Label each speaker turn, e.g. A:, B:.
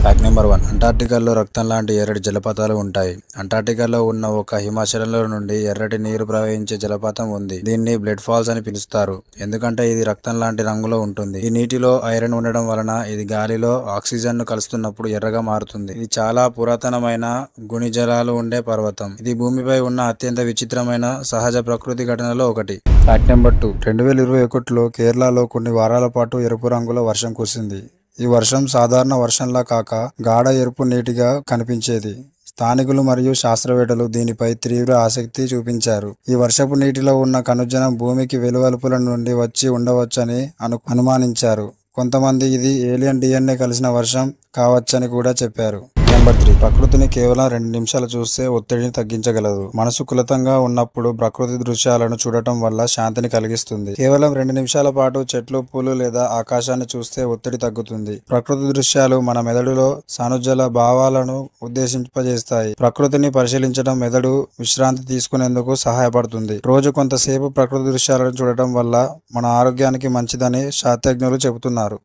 A: Fact number 1. అంటార్క్టికాలో రక్తం లాంటి ఎర్రటి జలపాతాలు ఉంటాయి. అంటార్క్టికాలో ఉన్న ఒక హిమాచలంలో నుండి ఎర్రటి నీరు ప్రవహించే జలపాతం ఉంది. దీన్ని బ్లడ్ ఫాల్స్ అని పిలుస్తారు. ఎందుకంటే ఇది రక్తం లాంటి రంగులో ఉంటుంది. ఈ నీటిలో ఐరన్ ఉండడం వలన ఇది గాలిలో ఆక్సిజన్ ను కలుస్తున్నప్పుడు ఎర్రగా మారుతుంది. ఇది చాలా పురాతనమైన గుణి జలాలు ఉండే పర్వతం. ఇది భూమిపై ఉన్న అత్యంత విచిత్రమైన సహజ ప్రకృతి ఘటనలో ఒకటి. Fact number 2. 2021లో కేరళలో కొన్ని వారాల పాటు ఎరుపు రంగులో వర్షం కురిసింది. ఈ వర్షం సాధారణ వర్షంలా కాక గాఢ ఎరుపు నీటిగా కనిపించేది. స్థానికులు మరియు శాస్త్రవేత్తలు దీనిపై తీవ్ర ఆసక్తి చూపించారు. ఈ వర్షపు నీటిలో ఉన్న ఖనిజం భూమికి వెలువలుపుల నుండి వచ్చి ఉండవచ్చని అనుమానించారు. కొంతమంది ఇది ఏలియన్ DNA కలిసిన వర్షం కావచ్చని కూడా చెప్పారు. నెంబర్ 3. ప్రకృతిని కేవలం 2 నిమిషాలు చూస్తే ఒత్తిడిని తగ్గించగలదు. మనసు కులతంగా ఉన్నప్పుడు ప్రకృతి దృశ్యాలను చూడటం వల్ల శాంతిని కలిగిస్తుంది. కేవలం 2 నిమిషాల పాటు చెట్లు, పూలు లేదా ఆకాశాన్ని చూస్తే ఒత్తిడి తగ్గుతుంది. ప్రకృతి దృశ్యాలు మన మెదడులో సానుజల భావాలను ఉద్దేశింపజేస్తాయి. ప్రకృతిని పరిశీలించడం మెదడు విశ్రాంతి తీసుకునేందుకు సహాయపడుతుంది. రోజు కొంతసేపు ప్రకృతి దృశ్యాలను చూడటం వల్ల మన ఆరోగ్యానికి మంచిదని శాస్త్రజ్ఞులు చెబుతున్నారు.